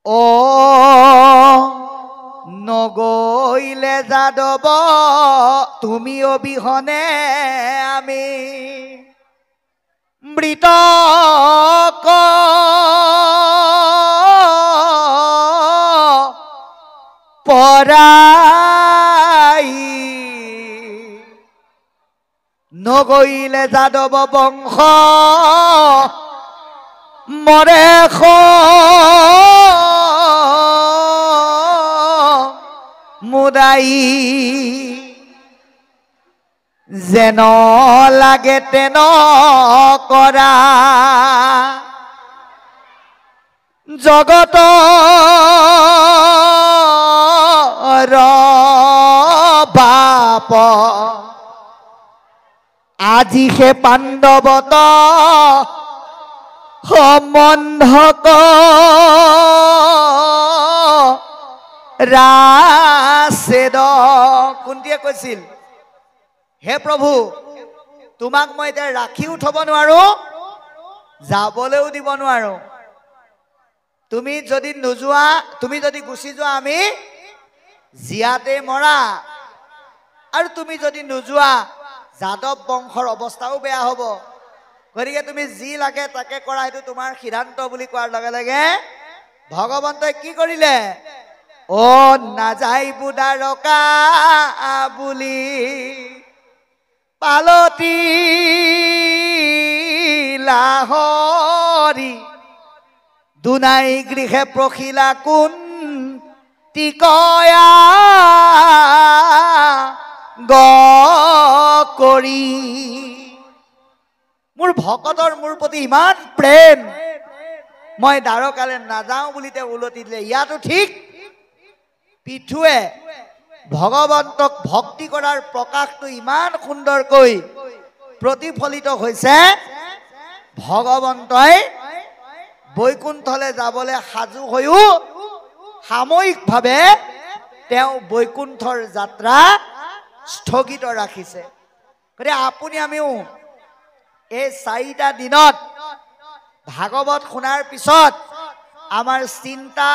ও নগৈলে যাদৱ তুমি অবিহনে আমি মৃতক পৰাই নগৈলে যাদৱ বংশ মৰে মুদাই যেন লাগে তেন কৰা জগত বাপ আজি সে পাণ্ডৱত সম্বন্ধক ৰাছেদ কুন্তীয়ে কৈছিল হে প্ৰভু তোমাক মই এতিয়া ৰাখিও থব নোৱাৰো যাবলৈও দিব নোৱাৰো তুমি যদি নোযোৱা তুমি যদি গুচি যোৱা আমি জিয়াতে মৰা আৰু তুমি যদি নোযোৱা যাদৱ বংশৰ অৱস্থাও বেয়া হ'ব গতিকে তুমি যি লাগে তাকে কৰা এইটো তোমাৰ সিদ্ধান্ত বুলি কোৱাৰ লগে লগে ভগৱন্তই কি কৰিলে ও নাযাই বুদাৰকা বুলি পালতি লাহৰি দুনাই গৃহে প্ৰখিলা কোন টিকয়া গ কৰি মোৰ ভকতৰ মোৰ প্ৰতি ইমান প্ৰেম মই দ্বাৰকালে নাযাওঁ বুলি তেওঁ উলটি দিলে ইয়াতো ঠিক পিঠুৱে ভগৱন্তক ভক্তি কৰাৰ প্ৰকাশটো ইমান সুন্দৰকৈ প্ৰতিফলিত হৈছে ভগৱন্তই বৈকুণ্ঠলৈ যাবলৈ সাজু হৈও সাময়িকভাৱে তেওঁ বৈকুণ্ঠৰ যাত্ৰা স্থগিত ৰাখিছে গতিকে আপুনি আমিও এই 4টা দিনত ভাগৱত শুনাৰ পিছত আমাৰ চিন্তা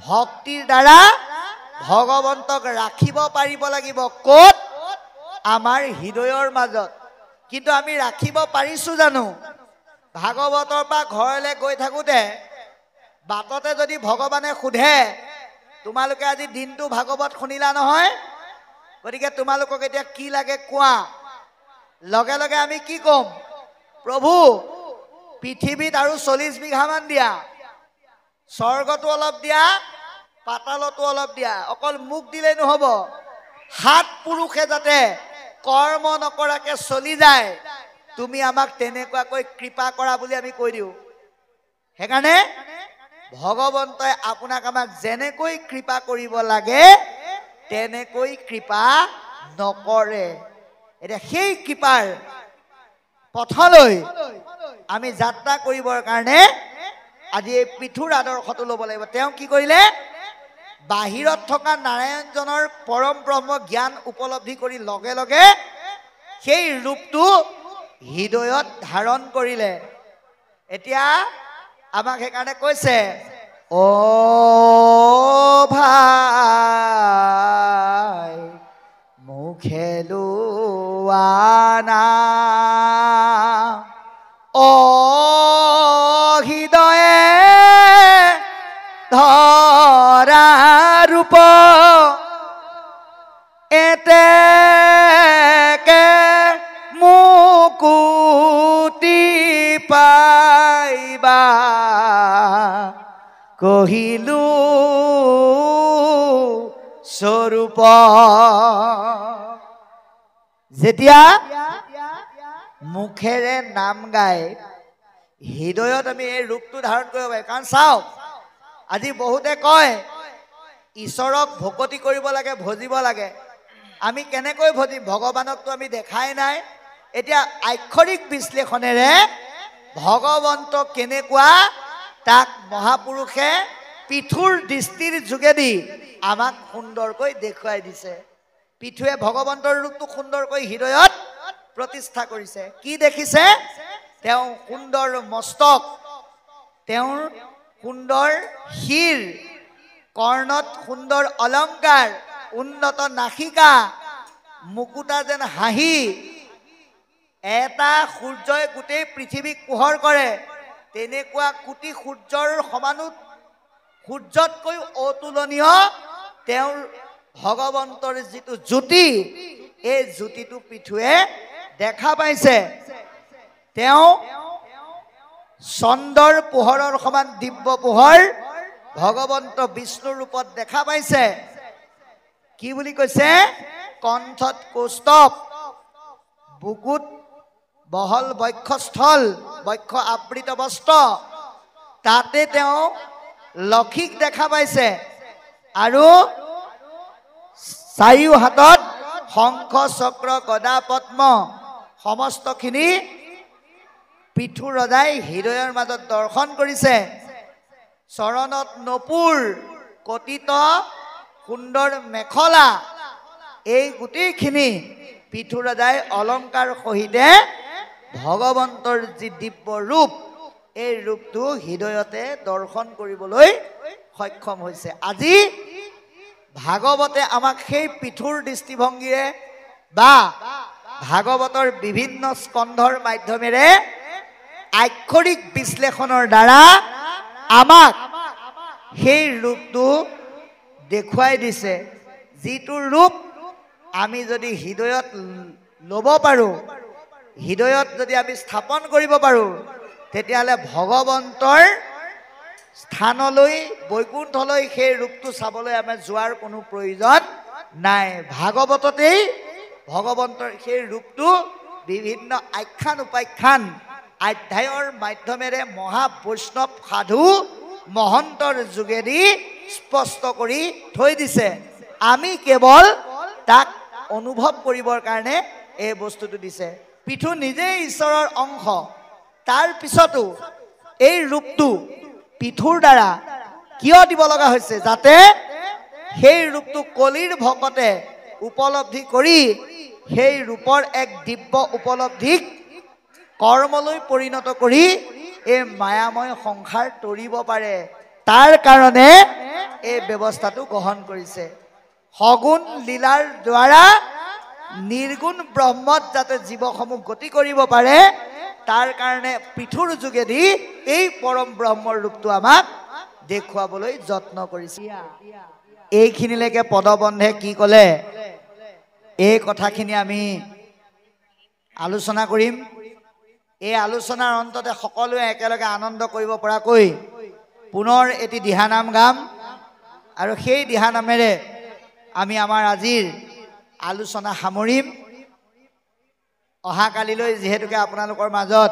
ভক্তিৰ দ্বাৰা ভগৱন্তক ৰাখিব পাৰিব লাগিব ক'ত আমাৰ হৃদয়ৰ মাজত কিন্তু আমি ৰাখিব পাৰিছো জানো ভাগৱতৰ পৰা ঘৰলৈ গৈ থাকোঁতে বাটতে যদি ভগৱানে সোধে তোমালোকে আজি দিনটো ভাগৱত শুনিলা নহয় গতিকে তোমালোকক এতিয়া কি লাগে কোৱা লগে লগে আমি কি ক'ম প্ৰভু পৃথিৱীত আৰু 40 বিঘামান দিয়া স্বৰ্গটো অলপ দিয়া পাতালতো অলপ দিয়া অকল মুখ দিলে নহব 7 পুৰুষে যাতে কৰ্ম নকৰাকে চলি যায় তুমি আমাক তেনেকুৱাকৈ কৃপা কৰা বুলি আমি কৈ দিওঁ সেইকাৰণে ভগৱন্তই আপোনাক আমাক যেনেকৈ কৃপা কৰিব লাগে তেনেকৈ কৃপা নকৰে এতিয়া সেই কৃপাৰ পথলৈ আমি যাত্ৰা কৰিবৰ কাৰণে আজি এই পিঠুৰ আদৰ্শটো ল'ব লাগিব তেওঁ কি কৰিলে বাহিৰত থকা নাৰায়ণজনৰ পৰম ব্ৰহ্ম জ্ঞান উপলব্ধি কৰি লগে লগে সেই ৰূপটো হৃদয়ত ধাৰণ কৰিলে এতিয়া আমাক সেইকাৰণে কৈছে ও ভাই মুখে লোৱানা ও হৃদয়ে ধৰা ৰূপ এতেকে মুকু কহিলো স্বৰূপ। যেতিয়া মুখেৰে নাম গাই হৃদয়ত আমি এই ৰূপটো ধাৰণ কৰিব পাৰি। কাৰণ চাওক, আজি বহুতে কয় ঈশ্বৰক ভকতি কৰিব লাগে, ভজিব লাগে। আমি কেনেকৈ ভজিম? ভগৱানকতো আমি দেখাই নাই। এতিয়া আক্ষৰিক বিশ্লেষণেৰে ভগৱন্ত কেনেকুৱা তাক মহাপুৰুষে পিঠুৰ দৃষ্টিৰ যোগেদি আমাক সুন্দৰকৈ দেখুৱাই দিছে। পিঠুৱে ভগৱন্তৰ ৰূপটো সুন্দৰকৈ হৃদয়ত প্ৰতিষ্ঠা কৰিছে। কি দেখিছে? তেওঁ সুন্দৰ মস্তক, তেওঁৰ সুন্দৰ শিৰ, কৰ্ণত সুন্দৰ অলংকাৰ, উন্নত নাসিকা, মুকুতা যেন হাঁহি। এটা সূৰ্যই গোটেই পৃথিৱীক পোহৰ কৰে, তেনেকুৱা কোটি সূৰ্যৰ সমানো, সূৰ্যতকৈ অতুলনীয় তেওঁৰ ভগৱন্তৰ যিটো জ্যোতি, এই জ্যোতিটো পিঠুৱে দেখা পাইছে। তেওঁ চন্দ্ৰৰ পোহৰৰ সমান দিব্য পোহৰ ভগৱন্ত বিষ্ণুৰ ৰূপত দেখা পাইছে। কি বুলি কৈছে? কণ্ঠত কৌস্তৱ, বুকুত বহল বক্ষস্থল, বক্ষ আবৃত বস্ত্ৰ, তাতে তেওঁ লক্ষীক দেখা পাইছে। আৰু চাৰিও হাতত শংখ চক্ৰ গদা পদ্ম সমস্তখিনি পিঠু ৰজাই হৃদয়ৰ মাজত দৰ্শন কৰিছে। চৰণত নপুৰ, কটিত সুন্দৰ মেখলা, এই গোটেইখিনি পিঠু ৰজাই অলংকাৰ সহিতে ভগৱন্তৰ যি দিব্য ৰূপ, এই ৰূপটো হৃদয়তে দৰ্শন কৰিবলৈ সক্ষম হৈছে। আজি ভাগৱতে আমাক সেই পিঠুৰ দৃষ্টিভংগীৰে বা ভাগৱতৰ বিভিন্ন স্কন্ধৰ মাধ্যমেৰে আক্ষৰিক বিশ্লেষণৰ দ্বাৰা আমাক সেই ৰূপটো দেখুৱাই দিছে। যিটো ৰূপ আমি যদি হৃদয়ত ল'ব পাৰোঁ, হৃদয়ত যদি আমি স্থাপন কৰিব পাৰোঁ, তেতিয়াহ'লে ভগৱন্তৰ স্থানলৈ, বৈকুণ্ঠলৈ সেই ৰূপটো চাবলৈ আমাৰ যোৱাৰ কোনো প্ৰয়োজন নাই। ভাগৱততেই ভগৱন্তৰ সেই ৰূপটো বিভিন্ন আখ্যান উপাখ্যান অধ্যায়ৰ মাধ্যমেৰে মহাবৈষ্ণৱ সাধু মহন্তৰ যোগেদি স্পষ্ট কৰি থৈ দিছে। আমি কেৱল তাক অনুভৱ কৰিবৰ কাৰণে এই বস্তুটো দিছে। পিঠু নিজেই ঈশ্বৰৰ অংশ, তাৰ পিছতো এই ৰূপটো পিঠুৰ দ্বাৰা কিয় দিব লগা হৈছে? যাতে সেই ৰূপটো কলিৰ ভকতে উপলব্ধি কৰি সেই ৰূপৰ এক দিব্য উপলব্ধিক কৰ্মলৈ পৰিণত কৰি এই মায়াময় সংসাৰ তৰিব পাৰে। তাৰ কাৰণে এই ব্যৱস্থাটো গ্ৰহণ কৰিছে। সগুণ লীলাৰ দ্বাৰা নিৰ্গুণ ব্ৰহ্মত যাতে জীৱসমূহ গতি কৰিব পাৰে, তাৰ কাৰণে পিঠুৰ যোগেদি এই পৰম ব্ৰহ্মৰ ৰূপটো আমাক দেখুৱাবলৈ যত্ন কৰিছে। এইখিনিলৈকে পদবন্ধে কি ক'লে, এই কথাখিনি আমি আলোচনা কৰিম। এই আলোচনাৰ অন্ততে সকলোৱে একেলগে আনন্দ কৰিব পৰাকৈ পুনৰ এটি দিহানাম গাম, আৰু সেই দিহানামেৰে আমি আমাৰ আজিৰ আলোচনা সামৰিম। অহাকালিলৈ যিহেতুকে আপোনালোকৰ মাজত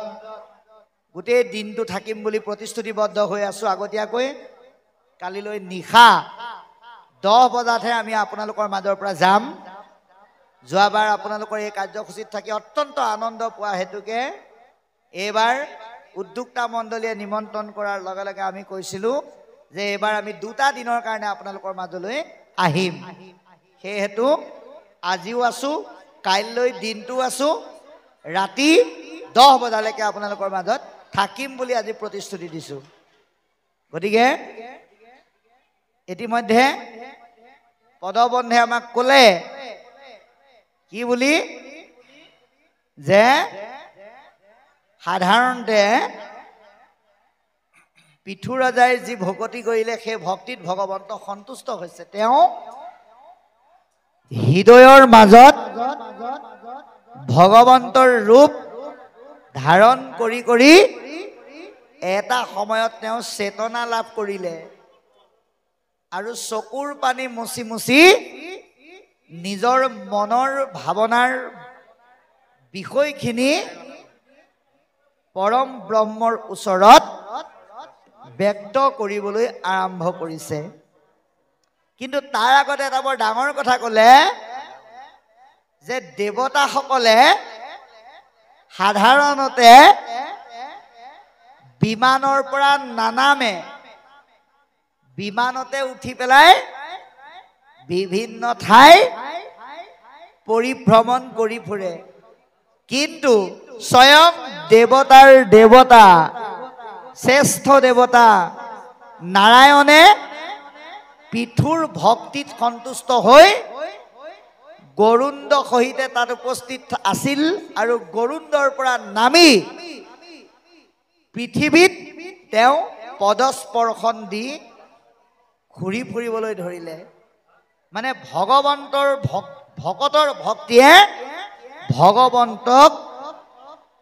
গোটেই দিনটো থাকিম বুলি প্ৰতিশ্ৰুতিবদ্ধ হৈ আছোঁ আগতীয়াকৈ, কালিলৈ নিশা 10 বজাতহে আমি আপোনালোকৰ মাজৰ পৰা যাম। যোৱাবাৰ আপোনালোকৰ এই কাৰ্যসূচীত থাকি অত্যন্ত আনন্দ পোৱা হেতুকে এইবাৰ উদ্যোক্তা মণ্ডলীয়ে নিমন্ত্ৰণ কৰাৰ লগে লগে আমি কৈছিলোঁ যে এইবাৰ আমি 2টা দিনৰ কাৰণে আপোনালোকৰ মাজলৈ আহিম। সেয়েহেতু আজিও আছোঁ, কাইলৈ দিনটো আছোঁ, ৰাতি 10 বজালৈকে আপোনালোকৰ মাজত থাকিম বুলি আজি প্ৰতিশ্ৰুতি দিছোঁ। গতিকে ইতিমধ্যে পদবন্ধে আমাক ক'লে কি বুলি, যে সাধাৰণতে পিঠু ৰজাই যি ভকতি কৰিলে সেই ভক্তিত ভগৱন্ত সন্তুষ্ট হৈছে। তেওঁ হৃদয়ৰ মাজত ভগৱন্তৰ ৰূপ ধাৰণ কৰি কৰি এটা সময়ত তেওঁ চেতনা লাভ কৰিলে। আৰু চকুৰ পানী মুচি মুচি নিজৰ মনৰ ভাৱনাৰ বিষয়খিনি পৰম ব্ৰহ্মৰ ওচৰত ব্যক্ত কৰিবলৈ আৰম্ভ কৰিছে। কিন্তু তাৰ আগতে এটা বৰ ডাঙৰ কথা ক'লে যে দেৱতাসকলে সাধাৰণতে বিমানৰ পৰা নানামে, বিমানতে উঠি পেলাই বিভিন্ন ঠাই পৰিভ্ৰমণ কৰি ফুৰে। কিন্তু স্বয়ং দেৱতাৰ দেৱতা, শ্ৰেষ্ঠ দেৱতা নাৰায়ণে পৃথুৰ ভক্তিত সন্তুষ্ট হৈ গৰুণ্ড সহিতে তাত উপস্থিত আছিল আৰু গৰুণ্ডৰ পৰা নামি পৃথিৱীত তেওঁ পদস্পৰ্শন দি ঘূৰি ফুৰিবলৈ ধৰিলে। মানে ভগৱন্তৰ ভকতৰ ভক্তিয়ে ভগৱন্তক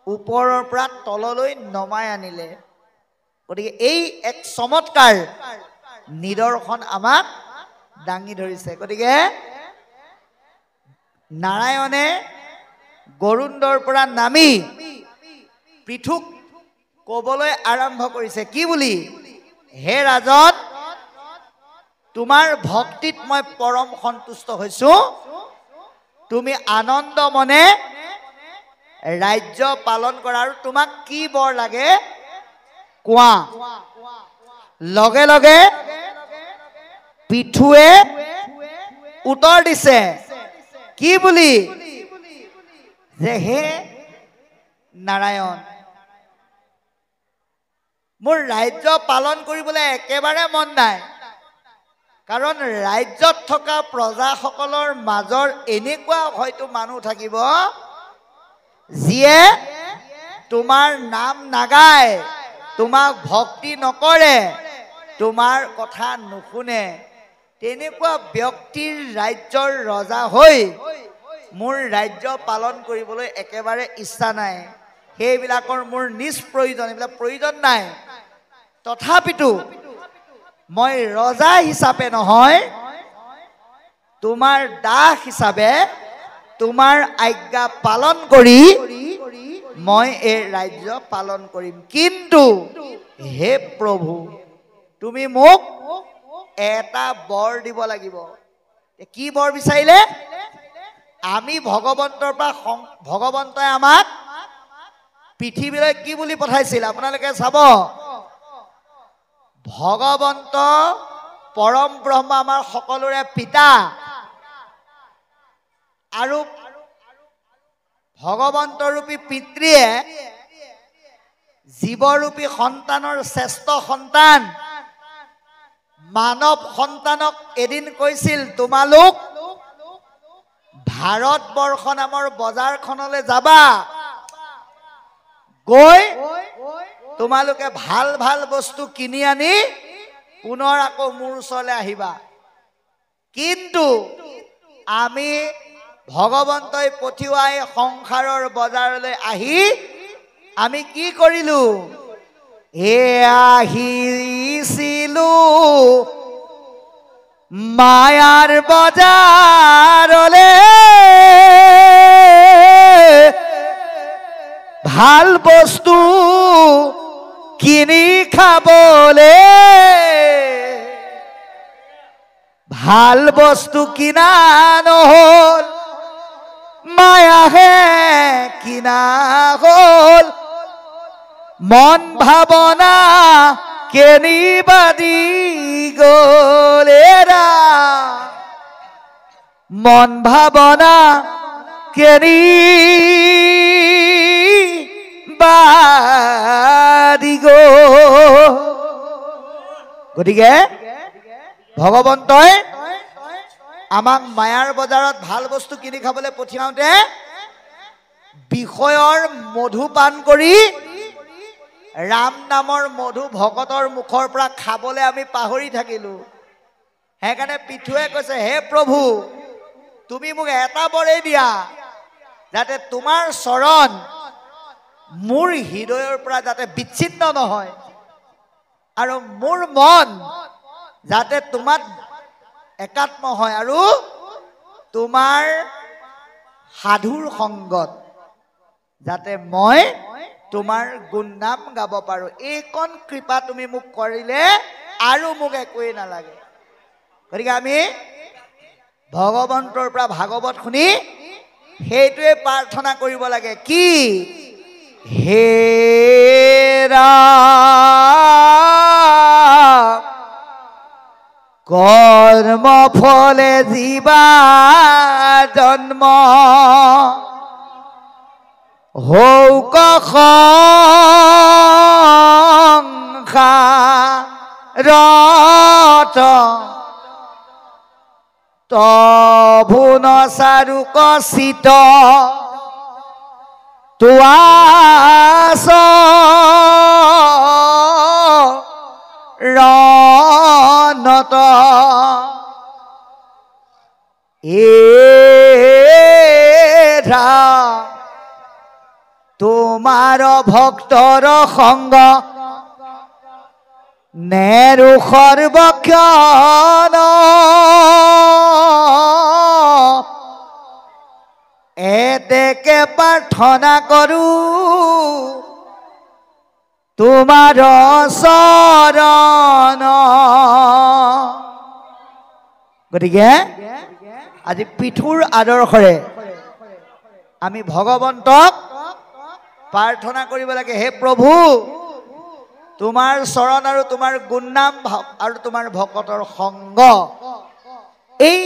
ওপৰৰ পৰা তললৈ নমাই আনিলে। গতিকে এই এক চমৎকাৰ নিদৰ্শন আমাক দাঙি ধৰিছে। গতিকে নাৰায়ণে গৰুণ্ডৰ পৰা নামি পৃথুক ক'বলৈ আৰম্ভ কৰিছে কি বুলি? হে ৰাজন, তোমাৰ ভক্তিত মই পৰম সন্তুষ্ট হৈছো। তুমি আনন্দ মনে ৰাজ্য পালন কৰা, আৰু তোমাক কি বৰ লাগে কোৱা। লগে লগে পৃথুৱে উত্তৰ দিছে কি বুলি? যে হে নাৰায়ণ, মোৰ ৰাজ্য পালন কৰিবলৈ একেবাৰে মন নাই। কাৰণ ৰাজ্যত থকা প্ৰজাসকলৰ মাজৰ এনেকুৱা হয়তো মানুহ থাকিব যিয়ে তোমাৰ নাম নাগায়, তোমাক ভক্তি নকৰে, তোমাৰ কথা নুশুনে। তেনেকুৱা ব্যক্তিৰ ৰাজ্যৰ ৰজা হৈ মোৰ ৰাজ্য পালন কৰিবলৈ একেবাৰে ইচ্ছা নাই। সেইবিলাকৰ মোৰ নিজ প্ৰয়োজন, এইবিলাক প্ৰয়োজন নাই। তথাপিতো মই ৰজা হিচাপে নহয়, তোমাৰ দাস হিচাপে তোমাৰ আজ্ঞা পালন কৰি মই এই ৰাজ্য পালন কৰিম। কিন্তু হে প্ৰভু, তুমি মোক এটা বৰ দিব লাগিব। কি বৰ বিচাৰিলে? আমি ভগৱন্তৰ পৰা ভগৱন্তই আমাক পৃথিৱীলৈ কি বুলি পঠাইছিল আপোনালোকে চাব। ভগৱন্ত পৰম ব্ৰহ্ম আমাৰ সকলোৰে পিতা, আৰু ভগৱন্তৰূপী পিতৃয়ে জীৱৰূপী সন্তানৰ শ্ৰেষ্ঠ সন্তান মানৱ সন্তানক এদিন কৈছিল, তোমালোক ভাৰতবৰ্ষ নামৰ বজাৰখনলৈ যাবা, গৈ তোমালোকে ভাল ভাল বস্তু কিনি আনি পুনৰ আকৌ মোৰ ওচৰলৈ আহিবা। কিন্তু আমি ভগৱন্তই পঠিওৱাই সংসাৰৰ বজাৰলৈ আহি আমি কি কৰিলো? আহিছিলো মায়াৰ বজাৰলে, ভাল বস্তু কিনি খাবলে। ভাল বস্তু কিনা নহল, মায়াহে কিনা হল। মন ভাৱনা কেনিবাদি গলেৰা, মন ভাৱনা কেনিবাদি গল। গতিকে ভগৱন্তই আমাক মায়াৰ বজাৰত ভাল বস্তু কিনি খাবলৈ পঠিয়াওঁতে বিষয়ৰ মধু পান কৰি ৰাম নামৰ মধু ভকতৰ মুখৰ পৰা খাবলৈ আমি পাহৰি থাকিলো। সেইকাৰণে পৃথুৱে কৈছে, হে প্ৰভু, তুমি মোক এটা বৰেই দিয়া, যাতে তোমাৰ চৰণ মোৰ হৃদয়ৰ পৰা যাতে বিচ্ছিন্ন নহয়, আৰু মোৰ মন যাতে তোমাক একাত্ম হয় আৰু তোমাৰ সাধুৰ সংগত যাতে মই তোমাৰ গুণনাম গাব পাৰো এইকণ কৃপা তুমি মোক কৰিলে আৰু মোক একোৱেই নালাগে গতিকে আমি ভগৱন্তৰ পৰা ভাগৱত শুনি সেইটোৱে প্ৰাৰ্থনা কৰিব লাগে কি হে ৰাম কৰ্ম ফলে জীৱা জন্ম হৌক সংসাৰত তভুন চাৰুক চিত তুৱাস ৰণত তোমাৰ ভক্তৰ সংগ নেৰু সৰ্বক্ষণ এতেকে প্ৰাৰ্থনা কৰো তোমাৰ চৰণ গতিকে আজি পিঠুৰ আদৰ্শৰে আমি ভগৱন্তক প্ৰাৰ্থনা কৰিব লাগে হে প্ৰভু তোমাৰ চৰণ আৰু তোমাৰ গুণনাম আৰু তোমাৰ ভকতৰ সংগ এই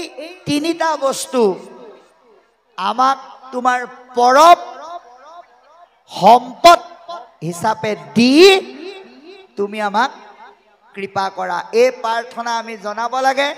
তিনিটা বস্তু আমাক তোমাৰ পৰম সম্পদ হিচাপে দি তুমি আমাক কৃপা কৰা এই প্ৰাৰ্থনা আমি জনাব লাগে।